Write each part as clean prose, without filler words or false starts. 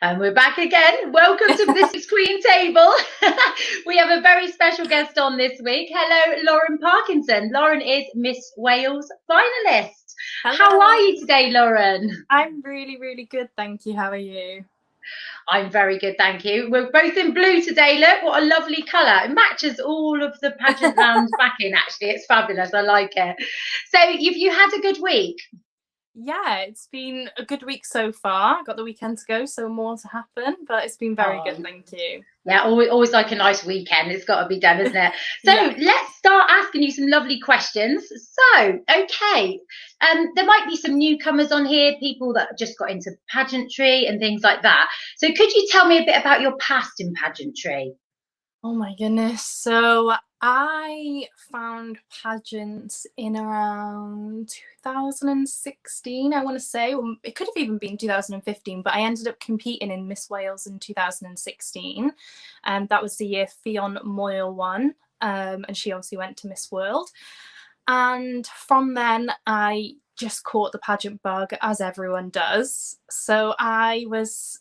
And we're back again. Welcome to this week's Queen Table. We have a very special guest on this week. Hello, Lauren Parkinson. Lauren is Miss Wales finalist. Hello. How are you today, Lauren? I'm really, really good, thank you. How are you? I'm very good, thank you. We're both in blue today. Look, what a lovely colour. It matches all of the Pageantland backing, actually. It's fabulous. I like it. So, you had a good week? Yeah, it's been a good week so far. Got the weekend to go, so more to happen, but it's been very good, thank you. Yeah, always like a nice weekend. It's got to be done, isn't it? So Yeah. let's start asking you some lovely questions. So, okay, there might be some newcomers on here, people that just got into pageantry and things like that. So could you tell me a bit about your past in pageantry? Oh my goodness. So I found pageants in around 2016, I want to say. It could have even been 2015, but I ended up competing in Miss Wales in 2016. And that was the year Fionn Moyle won. And she obviously went to Miss World. And from then, I just caught the pageant bug, as everyone does. So I was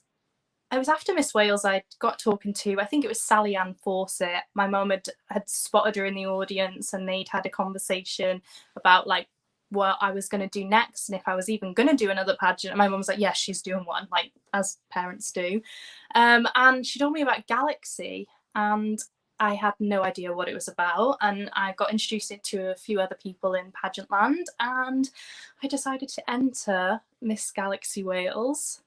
after Miss Wales. I got talking to, I think it was Sally Ann Fawcett. My mum had spotted her in the audience, and they'd had a conversation about like what I was going to do next, and if I was even going to do another pageant. And my mum was like, yes, she's doing one, like as parents do. And she told me about Galaxy, and I had no idea what it was about. And I got introduced to a few other people in Pageantland, and I decided to enter Miss Galaxy Wales.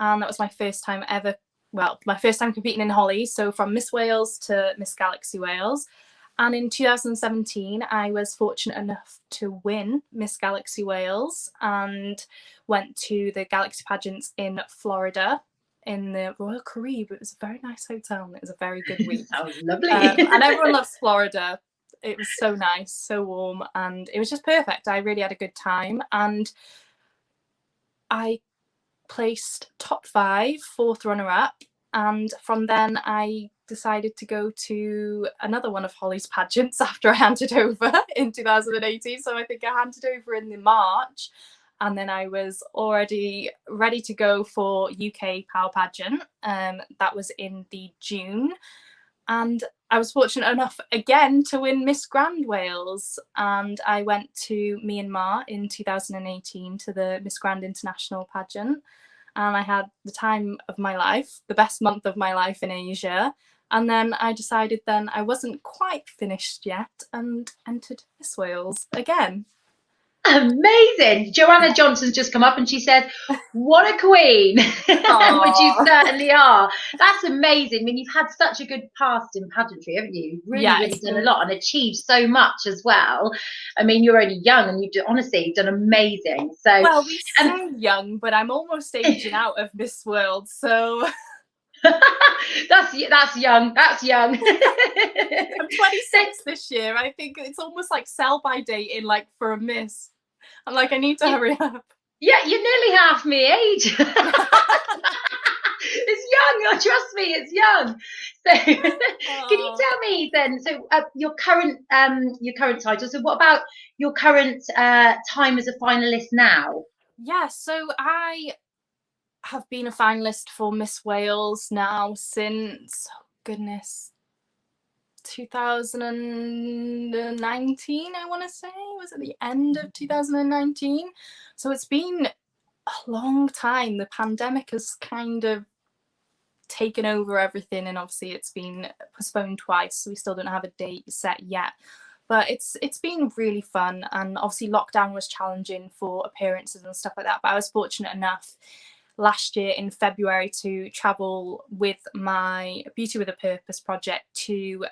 And that was my first time ever, well, my first time competing in Holly. So from Miss Wales to Miss Galaxy Wales. And in 2017, I was fortunate enough to win Miss Galaxy Wales and went to the Galaxy pageants in Florida in the Royal Caribbean. It was a very nice hotel, and it was a very good week. That was lovely. And everyone loves Florida. It was so nice, so warm, and it was just perfect. I really had a good time. And I placed top 5, 4th runner-up, and from then I decided to go to another one of Holly's pageants after I handed over in 2018. So I think I handed over in the March, and then I was already ready to go for UK Power Pageant. That was in the June, and I was fortunate enough again to win Miss Grand Wales, and I went to Myanmar in 2018 to the Miss Grand International pageant, and I had the time of my life, the best month of my life in Asia. And then I decided then I wasn't quite finished yet and entered Miss Wales again. Amazing. Joanna Johnson's just come up and she said, what a queen, which you certainly are. That's amazing. I mean, you've had such a good past in pageantry, haven't you? You've really done a lot and achieved so much as well. I mean, you're only young and you've honestly done amazing. So, well, we say young, but I'm almost aging out of Miss World, so... that's young. That's young. I'm 26 this year. I think it's almost like sell-by dating, like for a miss. I'm like, I need to hurry up. Yeah, you're nearly half my age. It's young. Trust me, it's young. So, can you tell me then? So, your current title. So, what about your current time as a finalist now? Yeah, so I have been a finalist for Miss Wales now since, oh goodness, 2019, I want to say. Was it the end of 2019? So it's been a long time. The pandemic has kind of taken over everything, and obviously it's been postponed twice, so we still don't have a date set yet. But it's been really fun, and obviously lockdown was challenging for appearances and stuff like that, but I was fortunate enough last year in February to travel with my Beauty with a Purpose project to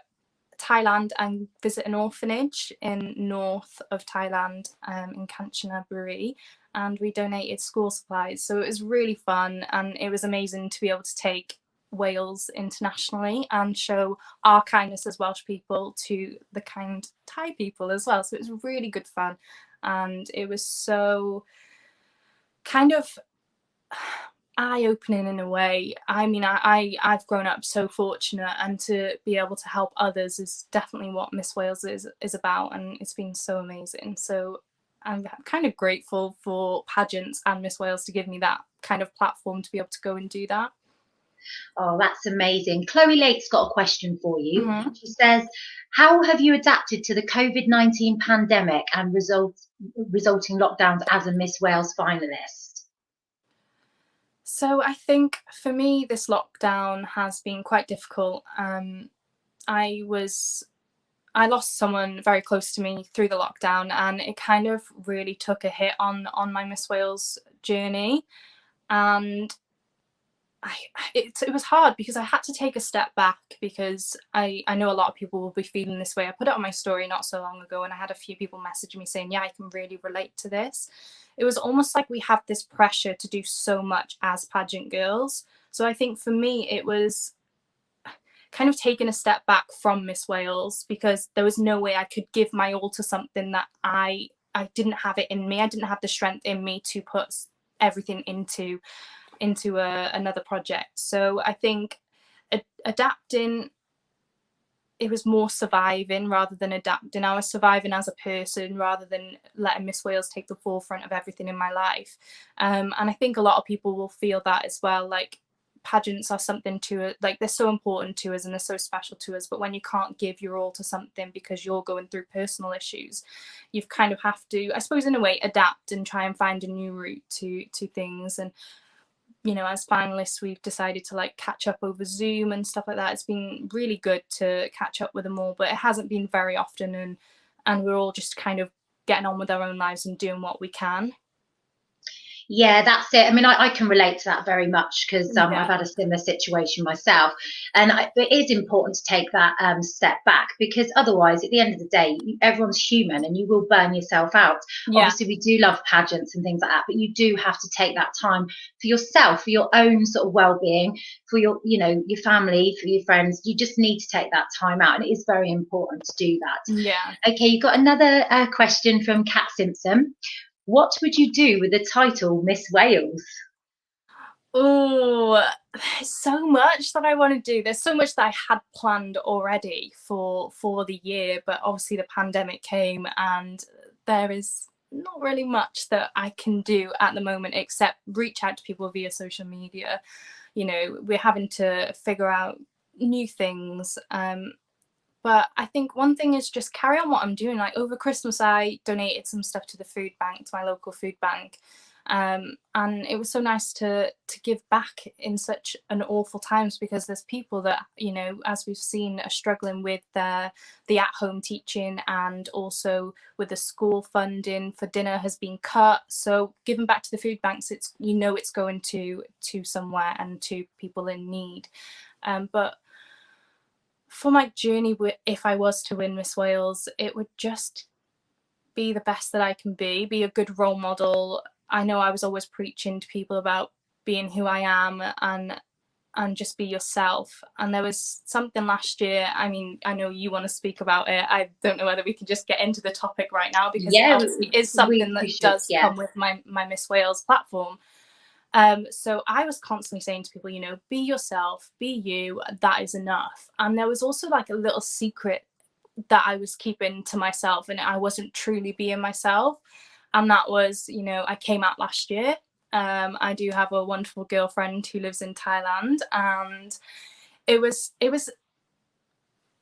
Thailand and visit an orphanage in north of Thailand, in Kanchanaburi, and we donated school supplies. So it was really fun, and it was amazing to be able to take Wales internationally and show our kindness as Welsh people to the kind Thai people as well. So it was really good fun, and it was so kind of eye-opening in a way. I mean, I've grown up so fortunate, and to be able to help others is definitely what Miss Wales is about, and it's been so amazing. So I'm kind of grateful for pageants and Miss Wales to give me that kind of platform to be able to go and do that. Oh, that's amazing. Chloe Lake's got a question for you. Hmm. She says, how have you adapted to the COVID-19 pandemic and resulting lockdowns as a Miss Wales finalist? So I think for me, this lockdown has been quite difficult. I was I lost someone very close to me through the lockdown, and it kind of really took a hit on my Miss Wales journey. And it was hard because I had to take a step back, because I know a lot of people will be feeling this way. I put it on my story not so long ago, and I had a few people message me saying, yeah, I can really relate to this. It was almost like we have this pressure to do so much as pageant girls. So I think for me, it was kind of taking a step back from Miss Wales, because there was no way I could give my all to something that I didn't have it in me. I didn't have the strength in me to put everything into another project. So I think adapting, it was more surviving rather than adapting. I was surviving as a person rather than letting Miss Wales take the forefront of everything in my life. And I think a lot of people will feel that as well. Like, pageants are something to, like, they're so important to us and they're so special to us, but when you can't give your all to something because you're going through personal issues, you've kind of have to, I suppose, in a way, adapt and try and find a new route to things. And as finalists, we've decided to like catch up over Zoom and stuff like that. It's been really good to catch up with them all, but it hasn't been very often, and we're all just kind of getting on with our own lives and doing what we can. Yeah, that's it. I mean, I can relate to that very much because I've Yeah. had a similar situation myself. And it is important to take that step back, because otherwise, at the end of the day, everyone's human and you will burn yourself out. Yeah. Obviously, we do love pageants and things like that, but you do have to take that time for yourself, for your own sort of well-being, for your family, for your friends. You just need to take that time out. And it is very important to do that. Yeah. Okay, you've got another question from Kat Simpson. What would you do with the title Miss Wales? Oh, there's so much that I want to do. There's so much that I had planned already for the year, but obviously the pandemic came, and there is not really much that I can do at the moment except reach out to people via social media. We're having to figure out new things. But I think one thing is just carry on what I'm doing. Like, over Christmas, I donated some stuff to the food bank, to my local food bank. And it was so nice to give back in such an awful times, because there's people that, as we've seen, are struggling with the at-home teaching, and also with the school funding for dinner has been cut. So giving back to the food banks, it's going to somewhere and to people in need. But for my journey, if I was to win Miss Wales, it would just be the best that I can be a good role model. I know I was always preaching to people about being who I am, and just be yourself. And there was something last year, I mean, I know you want to speak about it. I don't know whether we can just get into the topic right now, because Yeah, it obviously is something we that should. does Yeah. come with my Miss Wales platform. So I was constantly saying to people, be yourself, be you, that is enough. And there was also like a little secret that I was keeping to myself, and I wasn't truly being myself. And that was, I came out last year. I do have a wonderful girlfriend who lives in Thailand, and it was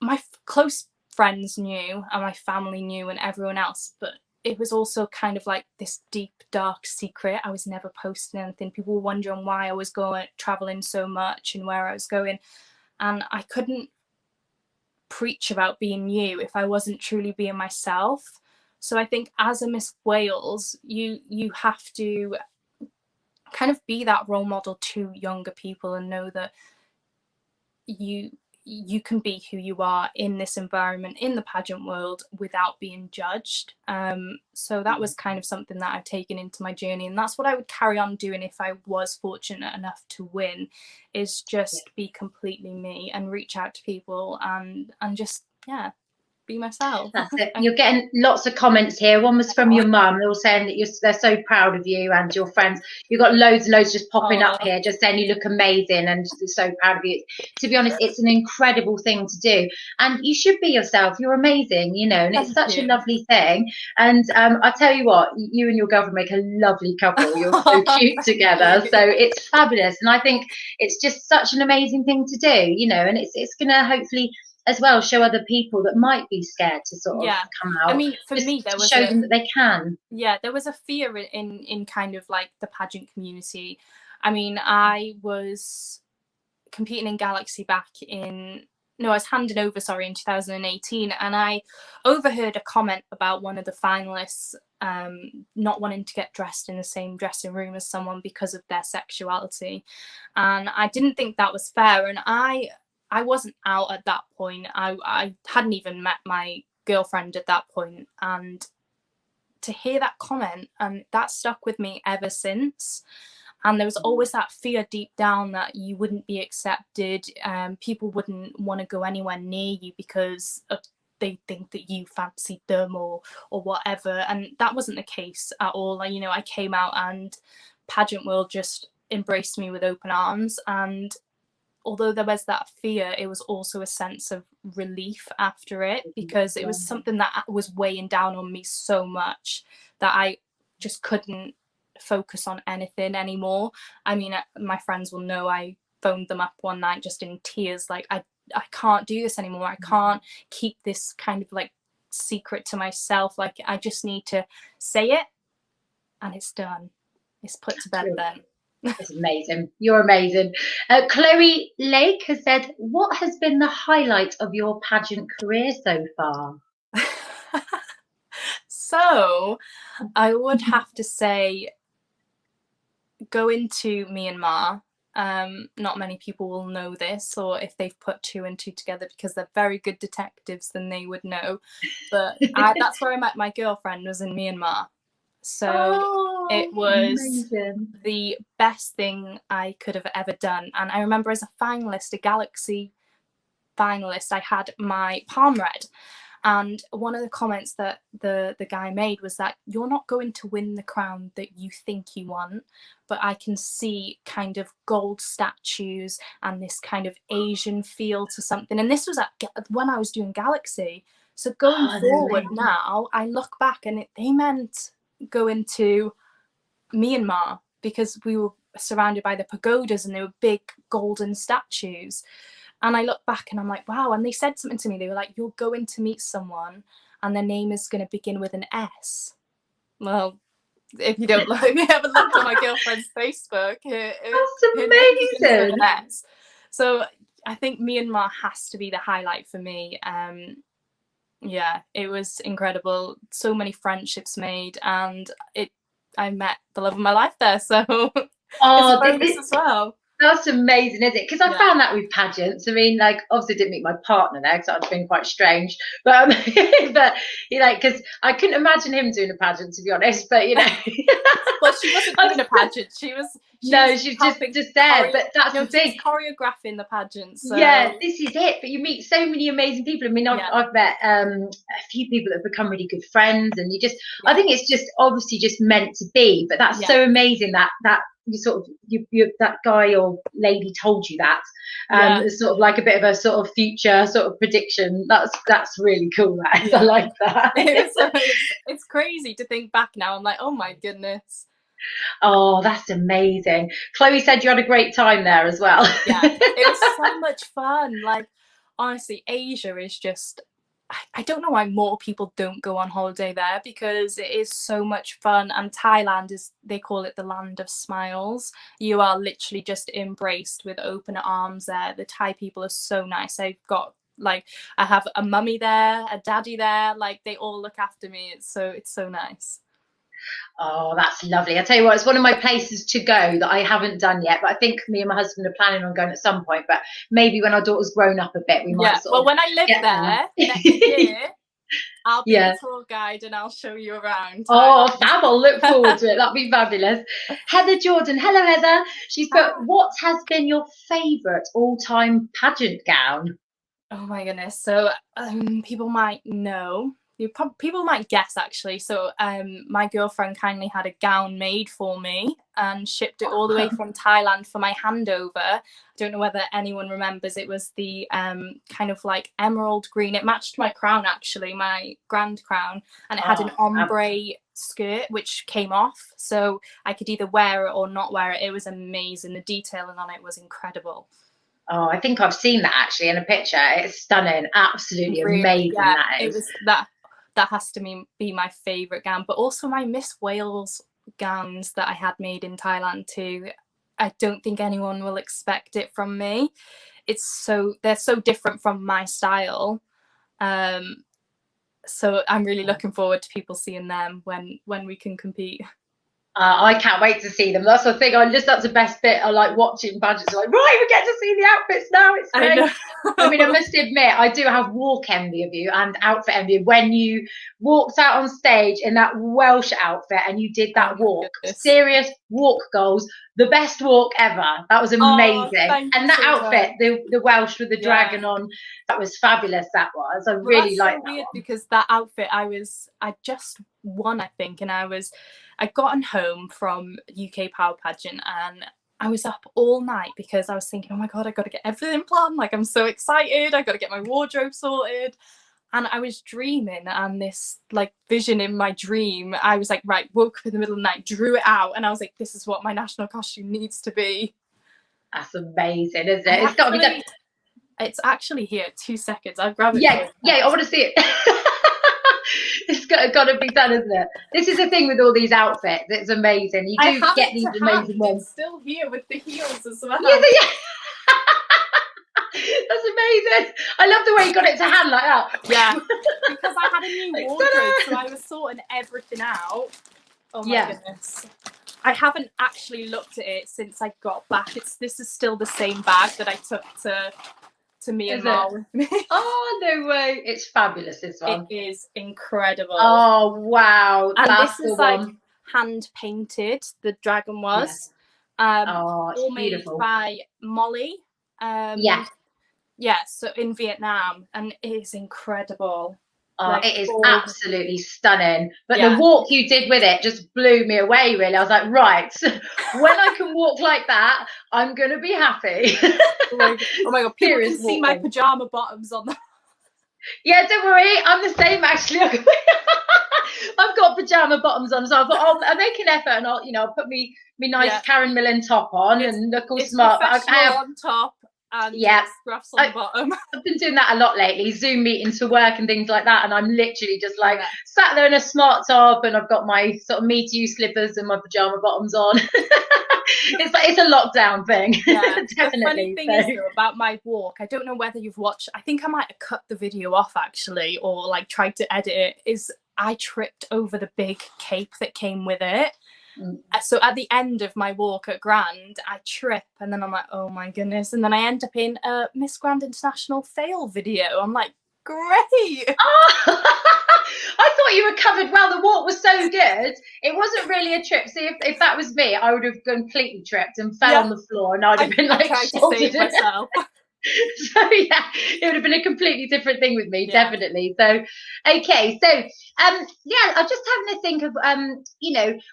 my close friends knew, and my family knew, and everyone else, but it was also kind of like this deep, dark secret. I was never posting anything. People were wondering why I was going traveling so much and where I was going, and I couldn't preach about being you if I wasn't truly being myself. So I think as a Miss Wales, you have to kind of be that role model to younger people, and know that you can be who you are in this environment, in the pageant world, without being judged. So that was kind of something that I've taken into my journey, and that's what I would carry on doing if I was fortunate enough to win, is just be completely me and reach out to people, and just, yeah. be myself. That's it. You're getting lots of comments here. One was from your mum, all saying that they're so proud of you and your friends. You've got loads and loads just popping up here, just saying you look amazing and they're so proud of you. To be honest, it's an incredible thing to do, and you should be yourself. You're amazing, you know, and it's such a lovely thing. And I tell you what, you and your girlfriend make a lovely couple. You're so cute together, so it's fabulous. And I think it's just such an amazing thing to do, you know, and it's going to hopefully as well show other people that might be scared to sort of come out. I mean, for me, there was show them that they can. Yeah, there was a fear in kind of like the pageant community. I mean, I was competing in Galaxy back in I was handing over, in 2018, and I overheard a comment about one of the finalists not wanting to get dressed in the same dressing room as someone because of their sexuality, and I didn't think that was fair. And I wasn't out at that point. I hadn't even met my girlfriend at that point, and to hear that comment, and that stuck with me ever since. And there was always that fear deep down that you wouldn't be accepted. People wouldn't want to go anywhere near you because they think that you fancied them or whatever. And that wasn't the case at all. You know, I came out and pageant world just embraced me with open arms. And although there was that fear, it was also a sense of relief after it, because it was something that was weighing down on me so much that I just couldn't focus on anything anymore. I mean, my friends will know I phoned them up one night just in tears, like, I can't do this anymore. I can't keep this kind of like secret to myself. Like, I just need to say it, and it's done. It's put to bed then. It's amazing. You're amazing. Chloe Lake has said, what has been the highlight of your pageant career so far? So I would have to say going to Myanmar. Not many people will know this, or if they've put two and two together, because they're very good detectives, then they would know. But that's where I met my girlfriend, was in Myanmar. So it was amazing. The best thing I could have ever done. And I remember as a finalist, a Galaxy finalist, I had my palm read. And one of the comments that the guy made was that you're not going to win the crown that you think you want, but I can see kind of gold statues and this kind of Asian feel to something. And this was when I was doing Galaxy. So going forward now, I look back and they meant going to Myanmar, because we were surrounded by the pagodas and they were big golden statues. And I look back and I'm like, wow. And they said something to me. They were like, you're going to meet someone and their name is going to begin with an S. Well, if you haven't looked at my girlfriend's Facebook, that's amazing. With an S. So I think Myanmar has to be the highlight for me. Yeah, it was incredible. So many friendships made, and I met the love of my life there. So it's a bonus as well. That's amazing, isn't it? Because I found that with pageants. I mean, like, obviously didn't meet my partner there because that would have been quite strange. But but you know, because I couldn't imagine him doing a pageant, to be honest. But you know, well, she wasn't doing a pageant. She was just there. But that's the thing, choreographing the pageant. So. Yeah, this is it. But you meet so many amazing people. I mean, I've met a few people that have become really good friends, and I think it's just obviously just meant to be. But that's so amazing that you sort of that guy or lady told you that. It's sort of like a bit of a sort of future sort of prediction. That's really cool. That is. I like that. It's crazy to think back now. I'm like, oh my goodness. Oh, that's amazing. Chloe said you had a great time there as well. Yeah, it was so much fun. Like, honestly, Asia is just, I don't know why more people don't go on holiday there, because it is so much fun. And Thailand they call it the land of smiles. You are literally just embraced with open arms there. The Thai people are so nice. I have a mummy there, a daddy there, like they all look after me. It's so nice. Oh, that's lovely. I tell you what, it's one of my places to go that I haven't done yet, but I think me and my husband are planning on going at some point. But maybe when our daughter's grown up a bit, we might. Well, when I live there next year, I'll be the tour guide and I'll show you around. Oh, fab! I'll look forward to it. That'd be fabulous. Heather Jordan, hello Heather. She's put, what has been your favourite all-time pageant gown? Oh my goodness. So people might know. People might guess actually. So my girlfriend kindly had a gown made for me and shipped it all the way from Thailand for my handover. I don't know whether anyone remembers. It was the kind of like emerald green. It matched my crown actually, my grand crown, and it had an ombre skirt which came off, so I could either wear it or not wear it. It was amazing. The detailing on it was incredible. Oh, I think I've seen that actually in a picture. It's stunning. Absolutely Really, amazing, yeah, that it is. was that has to be my favorite gown, but also my Miss Wales gowns that I had made in Thailand too. I don't think anyone will expect it from me. They're so different from my style. So I'm really looking forward to people seeing them when we can compete. I can't wait to see them. That's the thing. That's the best bit. I like watching pageants. Like, right, we get to see the outfits now. It's great. I mean, I must admit, I do have walk envy of you and outfit envy when you walked out on stage in that Welsh outfit and you did that walk. Serious walk goals. The best walk ever. That was amazing. And that outfit, the Welsh with the dragon on, that was fabulous. That was. I really liked that one. Because that outfit, I just won, I think, and I'd gotten home from UK Power Pageant and I was up all night because I was thinking, oh my God, I got to get everything planned. Like, I'm so excited. I got to get my wardrobe sorted. And I was dreaming, and this like vision in my dream, I was like, right, woke up in the middle of the night, drew it out, and I was like, this is what my national costume needs to be. That's amazing, isn't it? It's got to be done. It's actually here. 2 seconds. I'll grab it. Yeah, I want to see it. It's got to be done, isn't it? This is the thing with all these outfits. It's amazing. You do get these amazing ones. It's still here with the heels as well. Yeah. That's amazing. I love the way you got it to hand like that. Yeah, because I had a new wardrobe, so I was sorting everything out. Oh my goodness. I haven't actually looked at it since I got back. This is still the same bag that I took to Myanmar with me. Oh, no way. It's fabulous, this one. It is incredible. Oh, wow. And that's this is like hand painted, the dragon was. All beautiful. made by Molly. So in Vietnam, and it is incredible. It is absolutely stunning. But the walk you did with it just blew me away, really. I was like, right, when I can walk like that, I'm going to be happy. Oh my God, people can see my pyjama bottoms on that. Yeah, don't worry. I'm the same, actually. I've got pyjama bottoms on, so I thought I'll make an effort and I'll put me nice Karen Millen top on and look all smart. Professional on top. And scruffs on the bottom. I've been doing that a lot lately, Zoom meetings for work and things like that, and I'm literally just like sat there in a smart top and I've got my sort of Me Too slippers and my pyjama bottoms on. It's a lockdown thing. Yeah. The funny thing is though, about my walk, I don't know whether you've watched, I think I might have cut the video off actually, or like tried to edit it, is I tripped over the big cape that came with it. So at the end of my walk at Grand, I trip and then I'm like, oh my goodness. And then I end up in a Miss Grand International fail video. I'm like, great. I thought you recovered well. The walk was so good. It wasn't really a trip. See, if that was me, I would have completely tripped and fell on the floor and I'd have been like, trying to save myself. So it would have been a completely different thing with me, definitely. So okay, so I'm just having to think of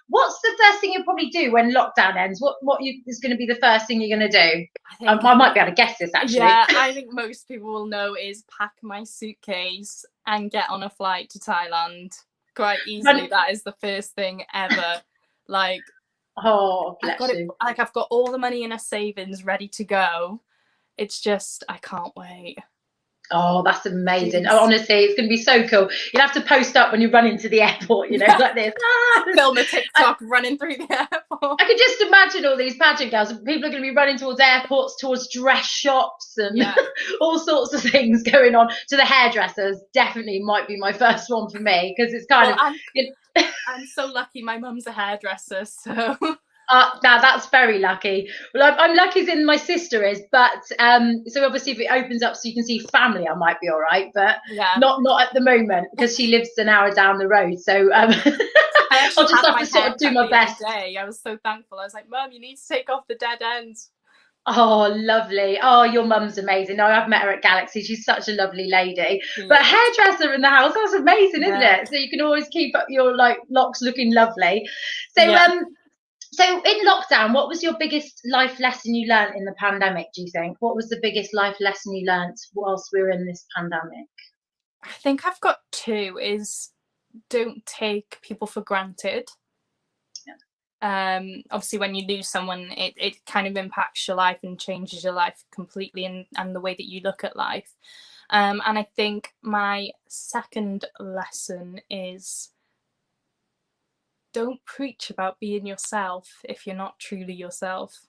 what's the first thing you'll probably do when lockdown ends? What is going to be the first thing you're going to do? I might be able to guess this actually. Yeah, I think most people will know is pack my suitcase and get on a flight to Thailand quite easily. That is the first thing ever. Like, I've got all the money in a savings ready to go. It's just, I can't wait. Oh, that's amazing. Oh, honestly, it's going to be so cool. You'll have to post up when you run into the airport, like this. Film a TikTok running through the airport. I can just imagine all these pageant girls. People are going to be running towards airports, towards dress shops and all sorts of things going on. To the hairdressers, definitely might be my first one for me because it's kind of... I'm so lucky my mum's a hairdresser, so... Now that's very lucky. Well, I'm lucky as in my sister is, but so obviously if it opens up so you can see family, I might be all right, but not at the moment because she lives an hour down the road. So I'll just have to sort of do my best. I was so thankful. I was like, Mum, you need to take off the dead ends. Oh, lovely. Oh, your mum's amazing. No, I've met her at Galaxy. She's such a lovely lady. But Yes. hairdresser in the house, that's amazing, isn't Yeah. it? So you can always keep up your like locks looking lovely. So Yeah. so in lockdown, what was your biggest life lesson you learned in the pandemic, do you think? What was the biggest life lesson you learned whilst we were in this pandemic? I think I've got two is don't take people for granted. Obviously when you lose someone, it kind of impacts your life and changes your life completely, and the way that you look at life. And I think my second lesson is don't preach about being yourself if you're not truly yourself.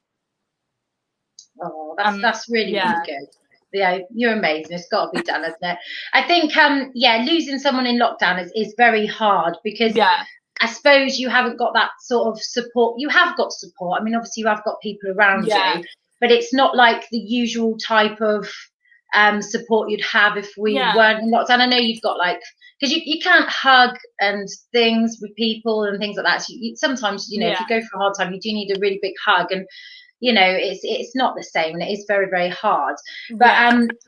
Oh, that's really, Yeah, really good. Yeah, you're amazing. It's got to be done, hasn't it? I think yeah, losing someone in lockdown is very hard because yeah, I suppose you haven't got that sort of support. You have got support. I mean, obviously you have got people around yeah, you, but it's not like the usual type of support you'd have if we yeah, weren't in lockdown. I know you've got like because you can't hug and things with people and things like that. So sometimes if yeah, you go for a hard time, you do need a really big hug, and it's not the same, and it is very, very hard. But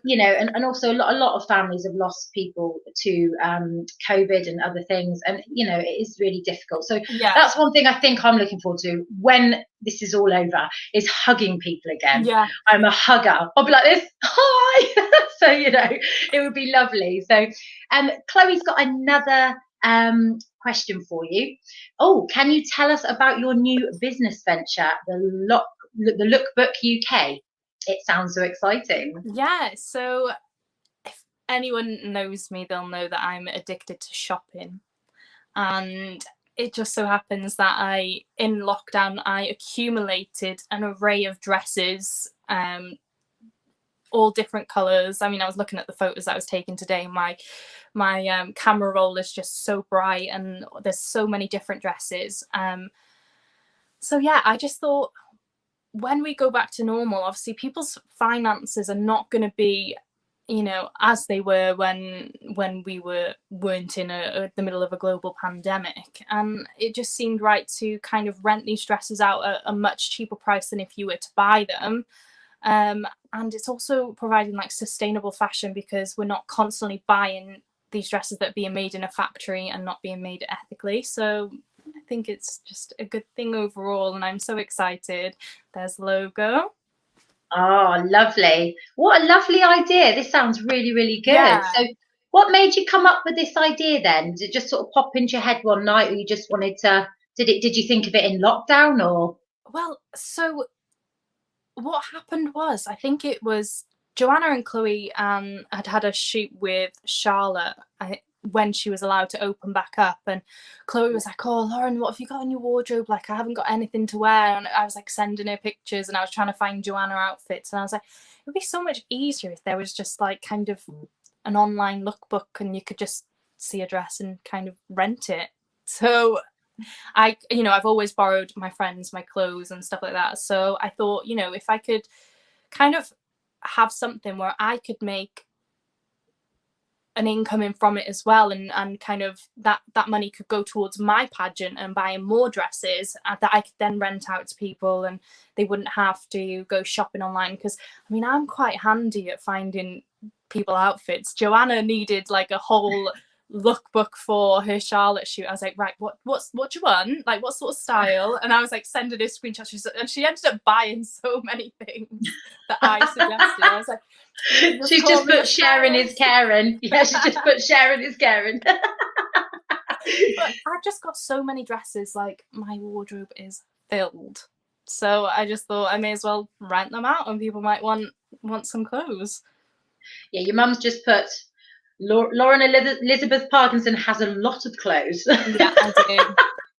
yeah, and also a lot of families have lost people to COVID and other things, and it is really difficult. So yeah, that's one thing I think I'm looking forward to when this is all over, is hugging people again. yeah. I'm a hugger. I'll be like this, hi. So it would be lovely. So Chloe's got another question for you. Oh, can you tell us about your new business venture, the Lookbook UK? It sounds so exciting. Yeah, so if anyone knows me, they'll know that I'm addicted to shopping. And it just so happens that in lockdown, I accumulated an array of dresses, all different colours. I mean, I was looking at the photos that I was taking today. My camera roll is just so bright, and there's so many different dresses. So yeah, I just thought, when we go back to normal, obviously people's finances are not going to be as they were when we weren't in the middle of a global pandemic, and it just seemed right to kind of rent these dresses out at a much cheaper price than if you were to buy them. And it's also providing like sustainable fashion, because we're not constantly buying these dresses that are being made in a factory and not being made ethically. So I think it's just a good thing overall, and I'm so excited. There's the logo. Oh, lovely. What a lovely idea. This sounds really, really good. Yeah. So, what made you come up with this idea then? Did it just sort of pop into your head one night, or you just wanted to, did you think of it in lockdown or? Well, so what happened was, I think it was Joanna and Chloe had a shoot with Charlotte when she was allowed to open back up, and Chloe was like, "Oh, Lauren, what have you got in your wardrobe? Like, I haven't got anything to wear." And I was like sending her pictures, and I was trying to find Joanna outfits, and I was like, it would be so much easier if there was just like kind of an online lookbook, and you could just see a dress and kind of rent it. So I've always borrowed my friends, my clothes and stuff like that. So I thought, if I could kind of have something where I could make an income in from it as well, and kind of that money could go towards my pageant and buying more dresses that I could then rent out to people, and they wouldn't have to go shopping online. Because I mean, I'm quite handy at finding people outfits. Joanna needed like a whole lookbook for her Charlotte shoot. I was like, right, what do you want? Like, what sort of style? And I was like, send her this screenshot. And she ended up buying so many things that I suggested. I was like, she's just put Sharon is Karen. Yeah, she just put Sharon is Karen. But I've just got so many dresses, like my wardrobe is filled. So I just thought I may as well rent them out, and people might want some clothes. Yeah, your mum's just put Lauren Elizabeth Parkinson has a lot of clothes. Yeah, I do.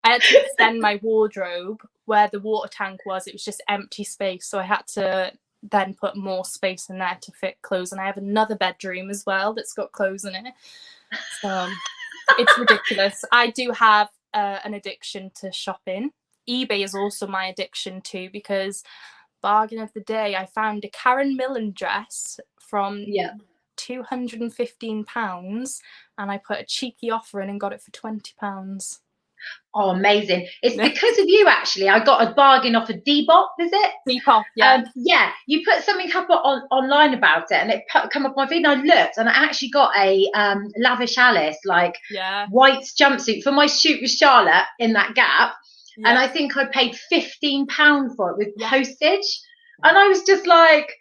I had to extend my wardrobe where the water tank was. It was just empty space, so I had to then put more space in there to fit clothes. And I have another bedroom as well that's got clothes in it. So it's ridiculous. I do have an addiction to shopping. eBay is also my addiction too, because bargain of the day, I found a Karen Millen dress from £215, and I put a cheeky offer in and got it for £20. Oh, amazing. It's because of you, actually. I got a bargain off a Depop, is it? Depop, yeah. Yeah, you put something up online about it and it come up my feed and I looked and I actually got a Lavish Alice, like white jumpsuit for my shoot with Charlotte in that Gap. Yeah. And I think I paid £15 for it with postage. And I was just like,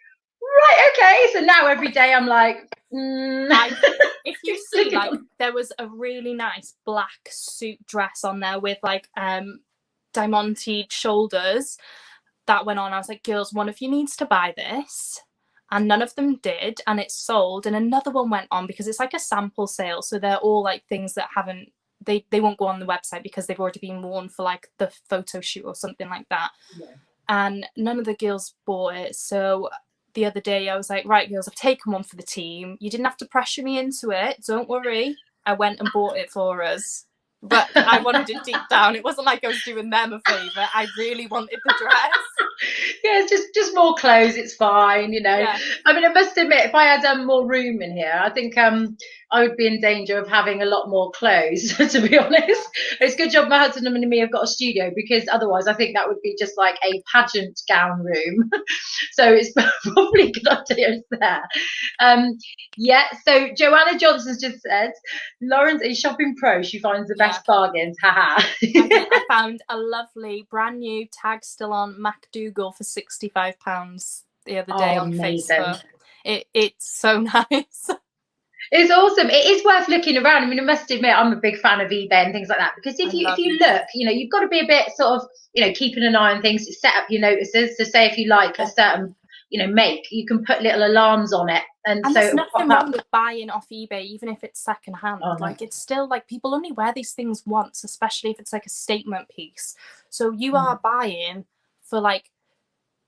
right, okay. So now every day I'm like, if you see, like, there was a really nice black suit dress on there with like diamante shoulders that went on. I was like, girls, one of you needs to buy this, and none of them did, and it sold. And another one went on because it's like a sample sale, so they're all like things that haven't, they won't go on the website because they've already been worn for like the photo shoot or something like that. And none of the girls bought it. So the other day I was like, right, girls, I've taken one for the team. You didn't have to pressure me into it. Don't worry. I went and bought it for us. But I wanted it deep down. It wasn't like I was doing them a favour. I really wanted the dress. Yeah, just more clothes. It's fine, you know. Yeah. I mean, I must admit, if I had more room in here, I think I would be in danger of having a lot more clothes, to be honest. It's a good job my husband and me have got a studio, because otherwise I think that would be just like a pageant gown room. So it's probably a good idea there. Yeah, so Joanna Johnson's just said, Lauren's a shopping pro. She finds the best bargains. Haha. I found a lovely brand new tag still on MacDougall for £65 the other day on Facebook. It's so nice. It's awesome. It is worth looking around. I mean, I must admit, I'm a big fan of eBay and things like that, because if you look, you know, you've got to be a bit sort of, you know, keeping an eye on things, set up your notices. So say if you like a certain, you know, make, you can put little alarms on it. And so there's nothing wrong with buying off eBay, even if it's secondhand. Like, it's still like, people only wear these things once, especially if it's like a statement piece. So you are buying for like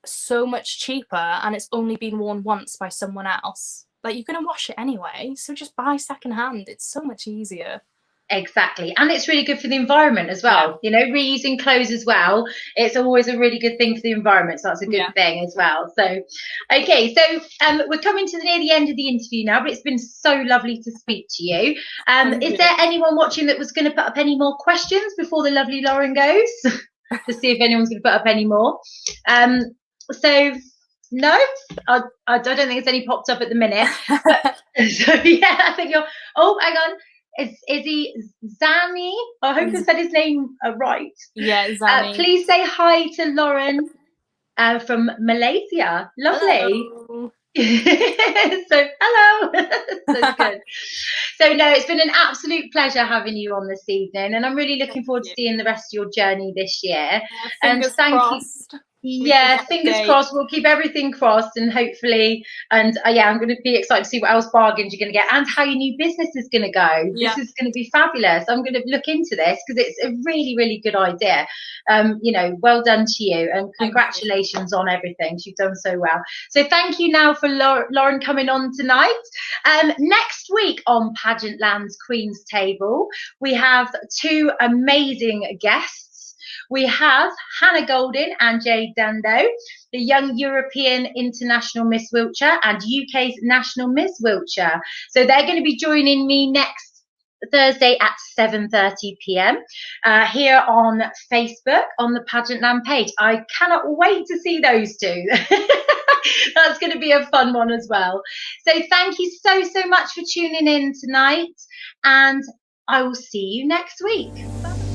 so much cheaper, and it's only been worn once by someone else. Like, you're going to wash it anyway, so just buy secondhand. It's so much easier. Exactly. And it's really good for the environment as well. You know, reusing clothes as well. It's always a really good thing for the environment. So that's a good thing as well. So, okay. So we're coming to near the end of the interview now, but it's been so lovely to speak to you. Is there anyone watching that was going to put up any more questions before the lovely Lauren goes? To see if anyone's going to put up any more. So no, I don't think there's any popped up at the minute. But, so yeah, I think you're. Oh, hang on. Is he Zami? I hope I said his name right. Yeah, Zami. Please say hi to Lauren from Malaysia. Lovely. Hello. So hello. That's good. So no, it's been an absolute pleasure having you on this evening, and I'm really looking forward to seeing the rest of your journey this year. And thank you. Yeah, fingers crossed. We'll keep everything crossed, and hopefully, and yeah, I'm going to be excited to see what else bargains you're going to get and how your new business is going to go. This is going to be fabulous. I'm going to look into this because it's a really, really good idea. You know, well done to you, and congratulations on everything. You've done so well. So thank you now for Lauren coming on tonight. Next week on Pageantland's Queen's Table, we have two amazing guests. We have Hannah Golding and Jade Dando, the young European International Miss Wiltshire and UK's National Miss Wiltshire. So they're going to be joining me next Thursday at 7:30 p.m. Here on Facebook on the Pageantland page. I cannot wait to see those two. That's going to be a fun one as well. So thank you so much for tuning in tonight, and I will see you next week. Bye.